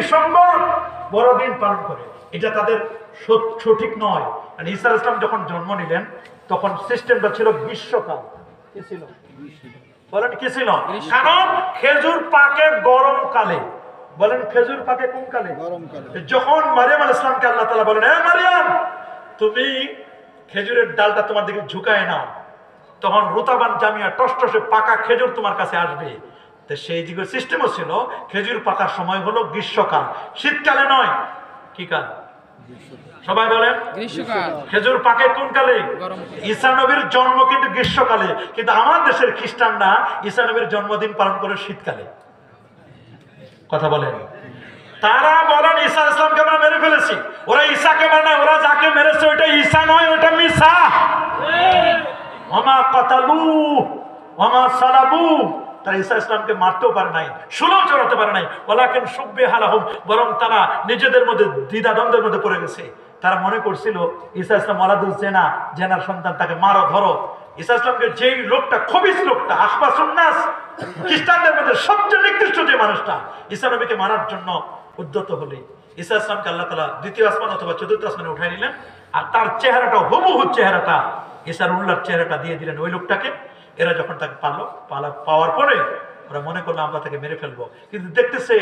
December বড়দিন পালন করে, এটা তাদের সঠিক নয়। ঈসা আলাইহিস সালাম যখন জন্ম নিলেন তখন সিস্টেমটা ছিল গ্রীষ্মকাল। কি ছিল বলেন, কি ছিল? কারণ খেজুর পাকে গরমকালে। বলেন খেজুর পাকে কোন কালে? গরমকালে। যখন মারিয়াম আলাইহিস সালামকে আল্লাহ তাআলা বলেন, হে মারিয়াম, তুমি খেজুরের ডালটা তোমার দিকে ঝুঁকায় নাও, তখন রুতাবান জামিয়া টসটসে পাকা খেজুর তোমার কাছে আসবে। তো সেই যুগের সিস্টেমও ছিল খেজুর পাকার সময় হলো গ্রীষ্মকাল, শীতকালে নয়। কি কাল? সবাই বলেন গ্রীষ্মকাল। খেজুর পাকে কোন কালে? ঈসা নবীর জন্ম কিন্তু গ্রীষ্মকালে, কিন্তু আমার দেশের খ্রিস্টানরা ঈসা নবীর জন্মদিন পালন করে শীতকালে। কথা বলেন। তারা বলেন ঈসা আলাইহিস সালামকে আমরা মেরে ফেলেছি। ওরা ঈসাকে মানে না, ওরা যাকে মেরেছে ওটা ঈসা নয়, ওটা মিসা। ওমা কাতালু ওমা সালাবু, তারা ঈসা ইসলামকে মারতেও পারে নাই, শুলেও চড়াতে পারে নাই। ওয়ালাকিন শুব্বিহা লাহুম, বরং তারা নিজেদের মধ্যে দ্বিধাদ্বন্দ্বের মধ্যে পড়ে গেছে। তারা মনে করছিল ঈসা ইসলাম ওয়ালাদুল জেনা, জেনার সন্তান, তাকে মারো ধরো। ঈসা ইসলামকে যেই লোকটা, খবিস লোকটা, আখবাসুন নাস, খ্রিস্টানদের মধ্যে সবচেয়ে নিকৃষ্ট যে মানুষটা, ঈসা নবীকে মারার জন্য উদ্যত হলে ঈসা ইসলামকে আল্লাহ তাআলা দ্বিতীয় আসমান অথবা চতুর্থ আসমানে উঠাই নিলেন, আর তার চেহারাটা, হুবহু চেহারাটা, ঈসার উল্লার চেহারাটা দিয়ে দিলেন ওই লোকটাকে। এরা যখন তাকে পাওয়ার পরে ওরা মনে করলো আমরা তাকে মেরে ফেলবো, কিন্তু দেখতেছে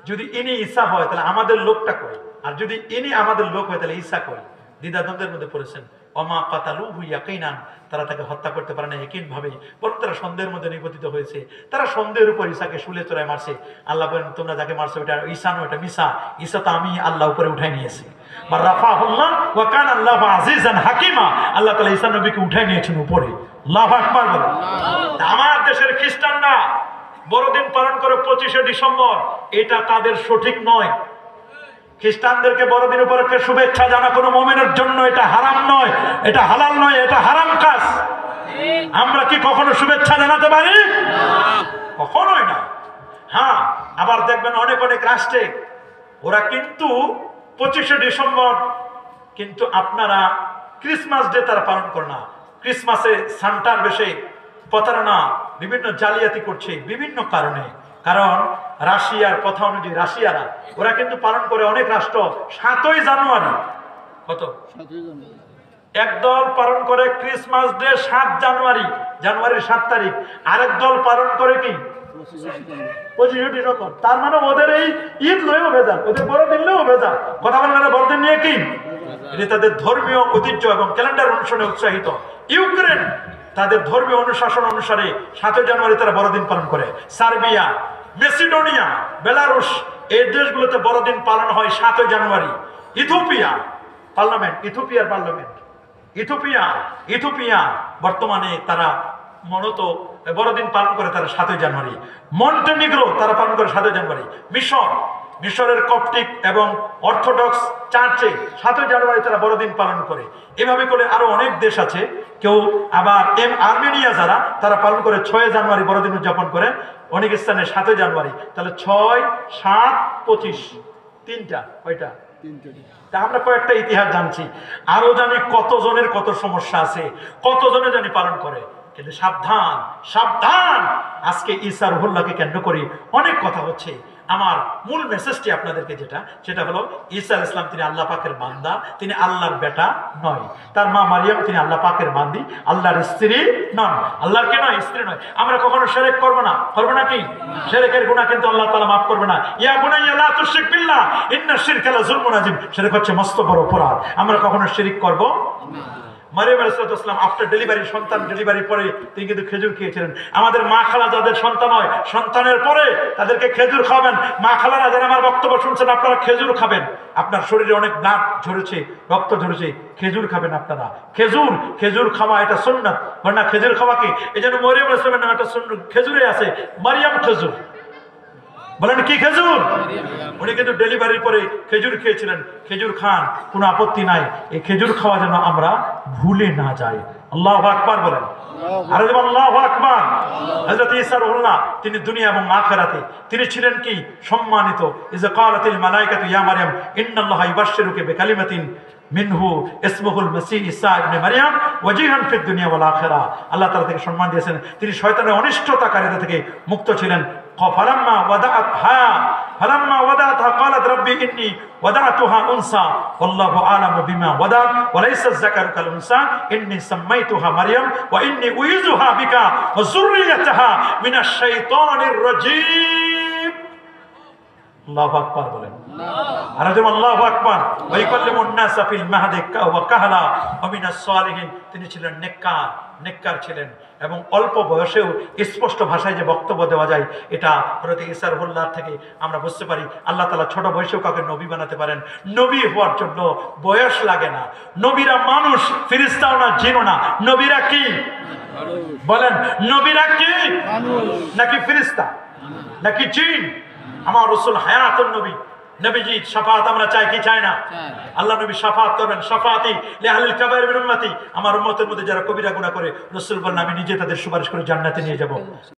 যদি ইনি ঈসা হয় তাহলে আমাদের লোকটা কই, আর যদি ইনি আমাদের লোক হয় তাহলে ঈসা কই। দ্বিধাদ্বন্দ্বের মধ্যে পড়েছেন। ওমা কাতালুহু ইয়াকিনান, তারা তাকে হত্যা করতে পারে না ইয়াকিন ভাবে, বরং তারা সন্দেহের মধ্যে নিপতিত হয়েছে। তারা সন্দেহের উপর ঈসাকে শুলে চড়ায় মারছে। আল্লাহ বলেন, তোমরা যাকে মারছো ওটা ঈসা নয়, ওটা মিসা। ঈসা তো আমি আল্লাহ উপরে উঠাই নিয়েছি। রাফাহুল্লাহ ওয়া কানা আল্লাহু আজিজান হাকিমা, আল্লাহ তাআলা ঈসা নবীকে উঠাই নিয়েছেন উপরে। আল্লাহু আকবার বলেন। আমার দেশের খ্রিস্টানরা বড়দিন পালন করে 25শে ডিসেম্বর, এটা তাদের সঠিক নয়। খ্রিস্টানদেরকে বড়দিন উপলক্ষে শুভেচ্ছা জানা কোনো মুমিনের জন্য এটা হারাম নয়, এটা হালাল নয়, এটা হারাম কাজ। আমরা কি কখনো শুভেচ্ছা জানাতে পারি? কখনোই না। হ্যাঁ, আবার দেখবেন অনেক অনেক রাষ্ট্রে ওরা কিন্তু 25শে ডিসেম্বর কিন্তু আপনারা ক্রিসমাস ডে তারা পালন করে না। ক্রিসমাসে সান্টার বেশে প্রতারণা, বিভিন্ন জালিয়াতি করছে বিভিন্ন কারণে। কারণ রাশিয়ার কথা অনুযায়ী রাশিয়ারা ওরা কিন্তু পালন করে অনেক রাষ্ট্র 7ই জানুয়ারি। কত? একদল পালন করে ক্রিসমাস ডে 7 জানুয়ারি, জানুয়ারির 7 তারিখ। আরেক দল পালন করে কি 25শে ডিসেম্বর। তার মানে ওদের এই ঈদ লয়েও ভেজাল, ওদের বড়দিন লয়েও ভেজাল। কথা বলেন না, বড়দিন নিয়ে কি? এটা তাদের ধর্মীয় ঐতিহ্য এবং ক্যালেন্ডার অনুসরণে উৎসাহিত। ইউক্রেন তাদের ধর্মীয় অনুশাসন অনুসারে 7 জানুয়ারি তারা বড়দিন পালন করে। সার্বিয়া, মেসিডোনিয়া, বেলারুশ, এই দেশগুলোতে বড়দিন পালন হয় 7 জানুয়ারি। ইথিওপিয়ার পার্লামেন্ট ইথিওপিয়া বর্তমানে তারা মূলত বড়দিন পালন করে তারা 7 জানুয়ারি। মন্টেনিগ্রো তারা পালন করে 7 জানুয়ারি। মিশরের কপটিক এবং অর্থোডক্স চার্চে 7 জানুয়ারি তারা বড়দিন পালন করে। এভাবে করে আরো অনেক দেশ আছে। কেউ আবার আর্মেনিয়া যারা, তারা পালন করে 6 জানুয়ারি বড়দিন উদযাপন করে। অনেক স্থানে 7 জানুয়ারি। তাহলে 6, 7, 25 তিনটা, কয়টা? তা আমরা কয়েকটা ইতিহাস জানছি, আরো জানি কতজনের কত সমস্যা আছে, কতজনে জানি পালন করে। কিন্তু সাবধান সাবধান, আজকে ঈসা রুহুল্লাহকে কেন্দ্র করে অনেক কথা হচ্ছে। আমার মূল মেসেজটি আপনাদেরকে সেটা হলো ঈসা আলাইহিস সালাম তিনি আল্লাহ পাকের বান্দা, তিনি আল্লাহর বেটা নয়। তার মা মারিয়াম তিনি আল্লাহ পাকের বান্দি, আল্লাহর স্ত্রী নন। আল্লাহর কে নয়, স্ত্রী নয়। আমরা কখনো শিরক করব না কি? শিরকের গুনাহ কিন্তু আল্লাহ তাআলা মাফ করবে না। ইয়া বুনাইয়া লা তুশরিক বিল্লাহ ইন্নাশ শিরকা লাযুলমুন আযীম, শিরক হচ্ছে মস্ত বড় অপরাধ। আমরা কখনো শিরক করব না। মারিয়াম আলাইহিস সালাম আফটার ডেলিভারি, সন্তান ডেলিভারি পরে তিনি কিন্তু খেজুর খেয়েছিলেন। আমাদের মা খালা যাদের সন্তান হয়, সন্তানের পরে তাদেরকে খেজুর খাওয়াবেন। মা খালারা যারা আমার বক্তব্য শুনছেন, আপনারা খেজুর খাবেন। আপনার শরীরে অনেক দাঁত ঝরেছে, রক্ত ঝরেছে, খেজুর খাবেন আপনারা। খেজুর খাওয়া এটা সুন্নাত, না খেজুর খাওয়া কি? এই জন্য মরিয়ম আলাইহিস সালামের নাম একটা সুন্নাত খেজুরে আছে, মারিয়াম খেজুর। বলেন কি খেজুর? উনি কিন্তু ডেলিভারির পরে খেজুর খেয়েছিলেন। খেজুর খান, কোনো আপত্তি নাই। এই খেজুর খাওয়া যেন আমরা ভুলে না যাই। আল্লাহু আকবার বলেন। আর আল্লাহু আকবার। হযরত ঈসা রুহুল্লাহ তিনি দুনিয়া এবং আখিরাতে তিনি ছিলেন কি সম্মানিত। ইযা ক্বালাতিল মালায়েকাতু ইয়া মারইয়াম ইন্নাল্লাহা ইউবাশশিরুকি বিকালিমাতিন মিনহু ইসমুহুল মাসীহ ঈসা ইবনে মারইয়াম ওয়াজিহান ফিদ দুনিয়া ওয়াল আখিরা। আল্লাহ তাআলা থেকে সম্মান দিয়েছেন। তিনি শয়তানের অনিষ্টতাকারীদের থেকে মুক্ত ছিলেন, فلما وضعتها قالت ربي إني وضعتها أنثى والله أعلم بما وضعت وليس الذكر كالأنثى إني سميتها مريم وإني أعيذها بك وذريتها من الشيطان الرجيم আল্লাহু আকবার বলেন আর যেমন আল্লাহু আকবার ওয়া ইয়াকাল্লিমুন নাসা ফিল মাহদি ওয়া কাহলা ওয়া মিনাস সালিহিন তিনি ছিলেন নেককার ছিলেন এবং অল্প বয়সেও স্পষ্ট ভাষায় যে বক্তব্য দেওয়া যায় এটা হযরত ঈসা রুহুল্লাহ থেকে আমরা বুঝতে পারি আল্লাহ তাআলা ছোট বয়সেও কাউকে নবী বানাতে পারেন নবী হওয়ার জন্য বয়স লাগে না নবীরা মানুষ ফেরেশতাও না জিনও না নবীরা কি বলেন নবীরা কি মানুষ নাকি ফেরেশতা নাকি জিন আমার রাসূল হায়াতুন নবী নবীজি শাফাত আমরা চাই কি চাই না আল্লাহ নবী শাফাত করবেন শাফাতি লিআহলিল কাবাইর মিন উম্মতি আমার উম্মতের মধ্যে যারা কবিরা গুনাহ করে রাসূল বলেন আমি নিজে তাদের সুপারিশ করে জান্নাতে নিয়ে যাব